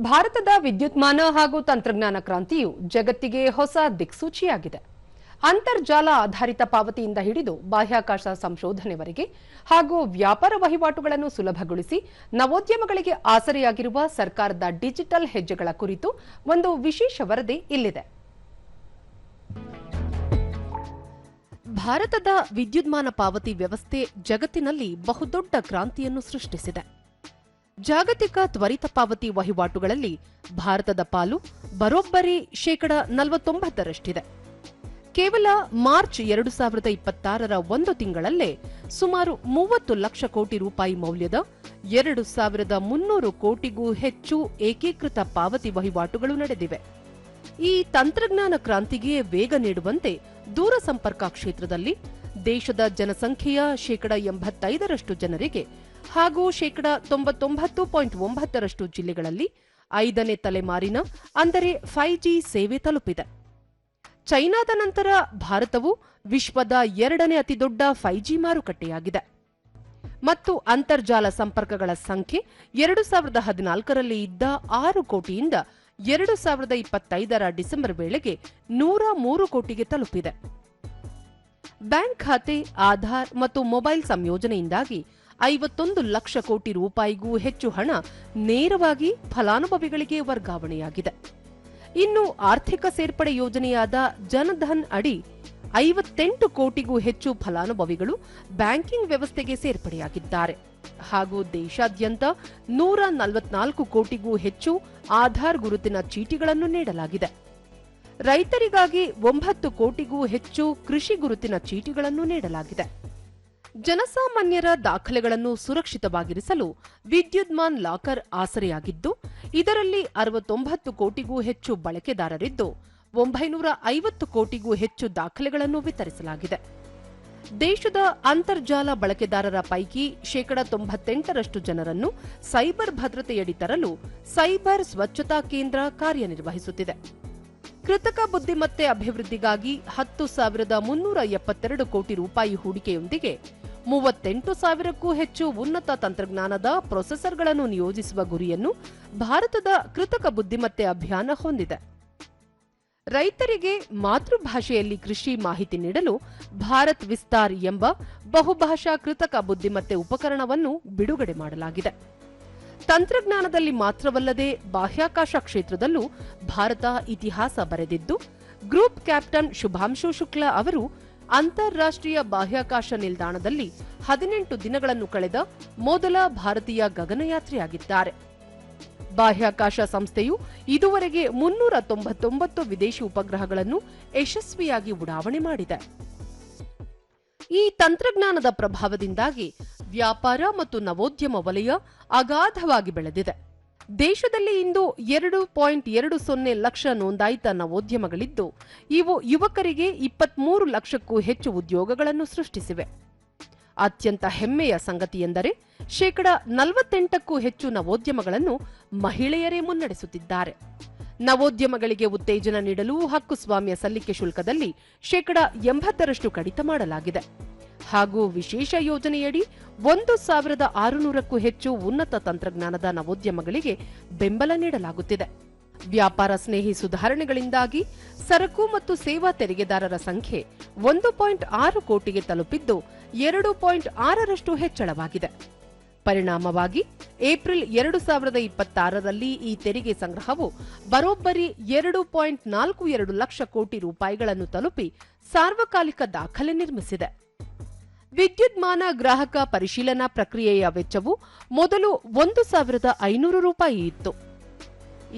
ಭಾರತದ ವಿದ್ಯುನ್ಮಾನ ಹಾಗೂ ತಂತ್ರಜ್ಞಾನ ಕ್ರಾಂತಿಯು ಜಗತ್ತಿಗೆ ಹೊಸ ದಿಕ್ಸೂಚಿಯಾಗಿದೆ. ಅಂತರ್ಜಾಲ ಆಧಾರಿತ ಪಾವತಿಯಿಂದ ಹಿಡಿದು ಬಾಹ್ಯಾಕಾಶ ಸಂಶೋಧನೆವರೆಗೆ ಹಾಗೂ ವ್ಯಾಪಾರ ವಹಿವಾಟುಗಳನ್ನು ಸುಲಭಗೊಳಿಸಿ ನವೋದ್ಯಮಗಳಿಗೆ ಆಸರೆಯಾಗಿರುವ ಸರ್ಕಾರದ ಡಿಜಿಟಲ್ ಹೆಜ್ಜೆಗಳ ಕುರಿತು ಒಂದು ವಿಶೇಷ ವರದಿ ಇಲ್ಲಿದೆ. ಭಾರತದ ವಿದ್ಯುನ್ಮಾನ ಪಾವತಿ ವ್ಯವಸ್ಥೆ ಜಗತ್ತಿನಲ್ಲಿ ಬಹುದೊಡ್ಡ ಕ್ರಾಂತಿಯನ್ನು ಸೃಷ್ಟಿಸಿದೆ. ಜಾಗತಿಕ ತ್ವರಿತ ಪಾವತಿ ವಹಿವಾಟುಗಳಲ್ಲಿ ಭಾರತದ ಪಾಲು ಬರೋಬ್ಬರಿ 49%ರಷ್ಟಿದೆ. ಕೇವಲ ಮಾರ್ಚ್ 2026ರ ಒಂದು ತಿಂಗಳಲ್ಲೇ ಸುಮಾರು 30 ಲಕ್ಷ ಕೋಟಿ ರೂಪಾಯಿ ಮೌಲ್ಯದ 2300 ಕೋಟಿಗೂ ಹೆಚ್ಚು ಏಕೀಕೃತ ಪಾವತಿ ವಹಿವಾಟುಗಳು ನಡೆದಿವೆ. ಈ ತಂತ್ರಜ್ಞಾನ ಕ್ರಾಂತಿಗೆ ವೇಗ ನೀಡುವಂತೆ ದೂರಸಂಪರ್ಕ ಕ್ಷೇತ್ರದಲ್ಲಿ ದೇಶದ ಜನಸಂಖ್ಯೆಯ 85%ರಷ್ಟು ಜನರಿಗೆ ಹಾಗೂ 99.9% ಜಿಲ್ಲೆಗಳಲ್ಲಿ 5ನೇ ತಲೆಮಾರಿನ ಅಂದರೆ 5G ಸೇವೆ ತಲುಪಿದೆ. ಚೈನಾದ ನಂತರ ಭಾರತವು ವಿಶ್ವದ 2ನೇ ಅತಿದೊಡ್ಡ 5G ಮಾರುಕಟ್ಟೆಯಾಗಿದೆ ಮತ್ತು ಅಂತರ್ಜಾಲ ಸಂಪರ್ಕಗಳ ಸಂಖ್ಯೆ 2014ರಲ್ಲಿ ಇದ್ದ 6 ಕೋಟಿಯಿಂದ 2025ರ ಡಿಸೆಂಬರ್ ವೇಳೆಗೆ 103 ಕೋಟಿಗೆ ತಲುಪಿದೆ. ಬ್ಯಾಂಕ್ ಖಾತೆ, ಆಧಾರ್ ಮತ್ತು ಮೊಬೈಲ್ ಸಂಯೋಜನೆಯಿಂದಾಗಿ 51 ಲಕ್ಷ ಕೋಟಿ ರೂಪಾಯಿಗೂ ಹೆಚ್ಚು ಹಣ ನೇರವಾಗಿ ಫಲಾನುಭವಿಗಳಿಗೆ ವರ್ಗಾವಣೆಯಾಗಿದೆ. ಇನ್ನು ಆರ್ಥಿಕ ಸೇರ್ಪಡೆ ಯೋಜನೆಯಾದ ಜನಧನ್ ಅಡಿ 58 ಕೋಟಿಗೂ ಹೆಚ್ಚು ಫಲಾನುಭವಿಗಳು ಬ್ಯಾಂಕಿಂಗ್ ವ್ಯವಸ್ಥೆಗೆ ಸೇರ್ಪಡೆಯಾಗಿದ್ದಾರೆ ಹಾಗೂ ದೇಶಾದ್ಯಂತ 144 ಕೋಟಿಗೂ ಹೆಚ್ಚು ಆಧಾರ್ ಗುರುತಿನ ಚೀಟಿಗಳನ್ನು ನೀಡಲಾಗಿದೆ. ರೈತರಿಗಾಗಿ 9 ಕೋಟಿಗೂ ಹೆಚ್ಚು ಕೃಷಿ ಗುರುತಿನ ಚೀಟಿಗಳನ್ನು ನೀಡಲಾಗಿದೆ. ಜನಸಾಮಾನ್ಯರ ದಾಖಲೆಗಳನ್ನು ಸುರಕ್ಷಿತವಾಗಿರಿಸಲು ವಿದ್ಯುನ್ಮಾನ್ ಲಾಕರ್ ಆಸರೆಯಾಗಿದ್ದು, ಇದರಲ್ಲಿ 69 ಕೋಟಿಗೂ ಹೆಚ್ಚು ಬಳಕೆದಾರರಿದ್ದು 950 ಕೋಟಿಗೂ ಹೆಚ್ಚು ದಾಖಲೆಗಳನ್ನು ವಿತರಿಸಲಾಗಿದೆ. ದೇಶದ ಅಂತರ್ಜಾಲ ಬಳಕೆದಾರರ ಪೈಕಿ 98% ಜನರನ್ನು ಸೈಬರ್ ಭದ್ರತೆಯಡಿ ತರಲು ಸೈಬರ್ ಸ್ವಚ್ಛತಾ ಕೇಂದ್ರ ಕಾರ್ಯನಿರ್ವಹಿಸುತ್ತಿದೆ. ಕೃತಕ ಬುದ್ಧಿಮತ್ತೆ ಅಭಿವೃದ್ಧಿಗಾಗಿ 10,372 ಕೋಟಿ ರೂಪಾಯಿ ಹೂಡಿಕೆಯೊಂದಿಗೆ 38,000ಕ್ಕೂ ಹೆಚ್ಚು ಉನ್ನತ ತಂತ್ರಜ್ಞಾನದ ಪ್ರೊಸೆಸರ್ಗಳನ್ನು ನಿಯೋಜಿಸುವ ಗುರಿಯನ್ನು ಭಾರತದ ಕೃತಕ ಬುದ್ಧಿಮತ್ತೆ ಅಭಿಯಾನ ಹೊಂದಿದೆ. ರೈತರಿಗೆ ಮಾತೃಭಾಷೆಯಲ್ಲಿ ಕೃಷಿ ಮಾಹಿತಿ ನೀಡಲು ಭಾರತ್ ವಿಸ್ತಾರ್ ಎಂಬ ಬಹುಭಾಷಾ ಕೃತಕ ಬುದ್ಧಿಮತ್ತೆ ಉಪಕರಣವನ್ನು ಬಿಡುಗಡೆ ಮಾಡಲಾಗಿದೆ. ತಂತ್ರಜ್ಞಾನದಲ್ಲಿ ಮಾತ್ರವಲ್ಲದೆ ಬಾಹ್ಯಾಕಾಶ ಕ್ಷೇತ್ರದಲ್ಲೂ ಭಾರತ ಇತಿಹಾಸ ಬರೆದಿದ್ದು, ಗ್ರೂಪ್ ಕ್ಯಾಪ್ಟನ್ ಶುಭಾಂಶು ಶುಕ್ಲಾ ಅವರು ಅಂತಾರಾಷ್ಟ್ರೀಯ ಬಾಹ್ಯಾಕಾಶ ನಿಲ್ದಾಣದಲ್ಲಿ 18 ದಿನಗಳನ್ನು ಕಳೆದ ಮೊದಲ ಭಾರತೀಯ ಗಗನಯಾತ್ರಿಯಾಗಿದ್ದಾರೆ. ಬಾಹ್ಯಾಕಾಶ ಸಂಸ್ಥೆಯು ಇದುವರೆಗೆ 399 ವಿದೇಶಿ ಉಪಗ್ರಹಗಳನ್ನು ಯಶಸ್ವಿಯಾಗಿ ಉಡಾವಣೆ ಮಾಡಿದೆ. ಈ ತಂತ್ರಜ್ಞಾನದ ಪ್ರಭಾವದಿಂದಾಗಿ ವ್ಯಾಪಾರ ಮತ್ತು ನವೋದ್ಯಮ ವಲಯ ಅಗಾಧವಾಗಿ ಬೆಳೆದಿದೆ. ದೇಶದಲ್ಲಿ ಇಂದು 2.20 ಲಕ್ಷ ನೋಂದಾಯಿತ ನವೋದ್ಯಮಗಳಿದ್ದು, ಇವು ಯುವಕರಿಗೆ 23 ಲಕ್ಷಕ್ಕೂ ಹೆಚ್ಚು ಉದ್ಯೋಗಗಳನ್ನು ಸೃಷ್ಟಿಸಿವೆ. ಅತ್ಯಂತ ಹೆಮ್ಮೆಯ ಸಂಗತಿಯೆಂದರೆ 48ಕ್ಕೂ ಹೆಚ್ಚು ನವೋದ್ಯಮಗಳನ್ನು ಮಹಿಳೆಯರೇ ಮುನ್ನಡೆಸುತ್ತಿದ್ದಾರೆ. ನವೋದ್ಯಮಗಳಿಗೆ ಉತ್ತೇಜನ ನೀಡಲು ಹಕ್ಕುಸ್ವಾಮ್ಯ ಸಲ್ಲಿಕೆ ಶುಲ್ಕದಲ್ಲಿ 80% ಕಡಿತ ಮಾಡಲಾಗಿದೆ ಹಾಗೂ ವಿಶೇಷ ಯೋಜನೆಯಡಿ 1,600ಕ್ಕೂ ಹೆಚ್ಚು ಉನ್ನತ ತಂತ್ರಜ್ಞಾನದ ನವೋದ್ಯಮಗಳಿಗೆ ಬೆಂಬಲ ನೀಡಲಾಗುತ್ತಿದೆ. ವ್ಯಾಪಾರ ಸ್ನೇಹಿ ಸುಧಾರಣೆಗಳಿಂದಾಗಿ ಸರಕು ಮತ್ತು ಸೇವಾ ತೆರಿಗೆದಾರರ ಸಂಖ್ಯೆ 1.6 ಕೋಟಿಗೆ ತಲುಪಿದ್ದು 2.6ರಷ್ಟು ಹೆಚ್ಚಳವಾಗಿದೆ. ಪರಿಣಾಮವಾಗಿ ಏಪ್ರಿಲ್ 2026ರಲ್ಲಿ ಈ ತೆರಿಗೆ ಸಂಗ್ರಹವು ಬರೋಬ್ಬರಿ 2.42 ಲಕ್ಷ ಕೋಟಿ ರೂಪಾಯಿಗಳನ್ನು ತಲುಪಿ ಸಾರ್ವಕಾಲಿಕ ದಾಖಲೆ ನಿರ್ಮಿಸಿದೆ. ವಿದ್ಯುನ್ಮಾನ ಗ್ರಾಹಕ ಪರಿಶೀಲನಾ ಪ್ರಕ್ರಿಯೆಯ ವೆಚ್ಚವು ಮೊದಲು 1,500 ರೂಪಾಯಿ ಇತ್ತು.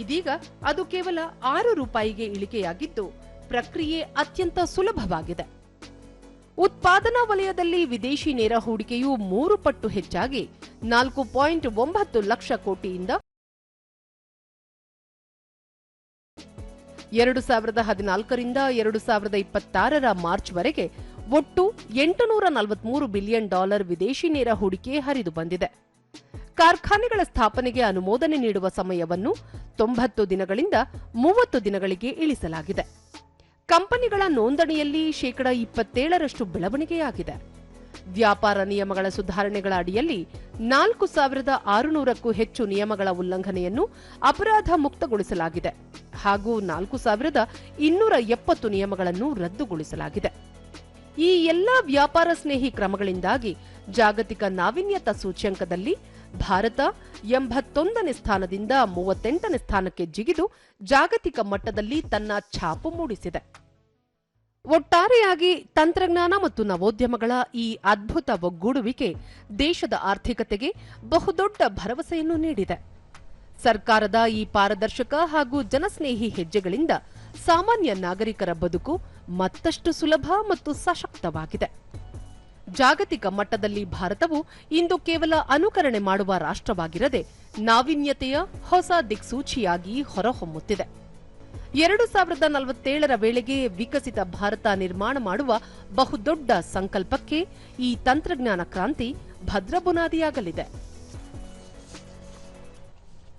ಇದೀಗ ಅದು ಕೇವಲ 6 ರೂಪಾಯಿಗೆ ಇಳಿಕೆಯಾಗಿದ್ದು, ಪ್ರಕ್ರಿಯೆ ಅತ್ಯಂತ ಸುಲಭವಾಗಿದೆ. ಉತ್ಪಾದನಾ ವಲಯದಲ್ಲಿ ವಿದೇಶಿ ನೇರ ಹೂಡಿಕೆಯು 3 ಪಟ್ಟು ಹೆಚ್ಚಾಗಿ 4.9 ಲಕ್ಷ ಕೋಟಿಯಿಂದ 2014ರಿಂದ 2026ರ ಮಾರ್ಚ್ ವರೆಗೆ ಒಟ್ಟು $843 ಬಿಲಿಯನ್ ವಿದೇಶಿ ನೇರ ಹೂಡಿಕೆ ಹರಿದು ಬಂದಿದೆ. ಕಾರ್ಖಾನೆಗಳ ಸ್ಥಾಪನೆಗೆ ಅನುಮೋದನೆ ನೀಡುವ ಸಮಯವನ್ನು 90 ದಿನಗಳಿಂದ 30 ದಿನಗಳಿಗೆ ಇಳಿಸಲಾಗಿದೆ. ಕಂಪನಿಗಳ ನೋಂದಣಿಯಲ್ಲಿ 27ರಷ್ಟು ಬೆಳವಣಿಗೆಯಾಗಿದೆ. ವ್ಯಾಪಾರ ನಿಯಮಗಳ ಸುಧಾರಣೆಗಳ ಅಡಿಯಲ್ಲಿ 4,600ಕ್ಕೂ ಹೆಚ್ಚು ನಿಯಮಗಳ ಉಲ್ಲಂಘನೆಯನ್ನು ಅಪರಾಧ ಮುಕ್ತಗೊಳಿಸಲಾಗಿದೆ ಹಾಗೂ 4,270 ನಿಯಮಗಳನ್ನು ರದ್ದುಗೊಳಿಸಲಾಗಿದೆ. ಈ ಎಲ್ಲಾ ವ್ಯಾಪಾರ ಸ್ನೇಹಿ ಕ್ರಮಗಳಿಂದಾಗಿ ಜಾಗತಿಕ ನಾವೀನ್ಯತಾ ಸೂಚ್ಯಂಕದಲ್ಲಿ ಭಾರತ 81ನೇ ಸ್ಥಾನದಿಂದ 38ನೇ ಸ್ಥಾನಕ್ಕೆ ಜಿಗಿದು ಜಾಗತಿಕ ಮಟ್ಟದಲ್ಲಿ ತನ್ನ ಛಾಪು ಮೂಡಿಸಿದೆ. ಒಟ್ಟಾರೆಯಾಗಿ ತಂತ್ರಜ್ಞಾನ ಮತ್ತು ನವೋದ್ಯಮಗಳ ಈ ಅದ್ಭುತ ಒಗ್ಗೂಡುವಿಕೆ ದೇಶದ ಆರ್ಥಿಕತೆಗೆ ಬಹುದೊಡ್ಡ ಭರವಸೆಯನ್ನು ನೀಡಿದೆ. ಸರ್ಕಾರದ ಈ ಪಾರದರ್ಶಕ ಹಾಗೂ ಜನಸ್ನೇಹಿ ಹೆಜ್ಜೆಗಳಿಂದ ಸಾಮಾನ್ಯ ನಾಗರಿಕರ ಬದುಕು ಮತ್ತಷ್ಟು ಸುಲಭ ಮತ್ತು ಸಶಕ್ತವಾಗಿದೆ. ಜಾಗತಿಕ ಮಟ್ಟದಲ್ಲಿ ಭಾರತವು ಇಂದು ಕೇವಲ ಅನುಕರಣೆ ಮಾಡುವ ರಾಷ್ಟ್ರವಾಗಿರದೆ ನಾವೀನ್ಯತೆಯ ಹೊಸ ದಿಕ್ಸೂಚಿಯಾಗಿ ಹೊರಹೊಮ್ಮುತ್ತಿದೆ. 2047ರ ವೇಳೆಗೆ ವಿಕಸಿತ ಭಾರತ ನಿರ್ಮಾಣ ಮಾಡುವ ಬಹುದೊಡ್ಡ ಸಂಕಲ್ಪಕ್ಕೆ ಈ ತಂತ್ರಜ್ಞಾನ ಕ್ರಾಂತಿ ಭದ್ರ ಬುನಾದಿಯಾಗಲಿದೆ.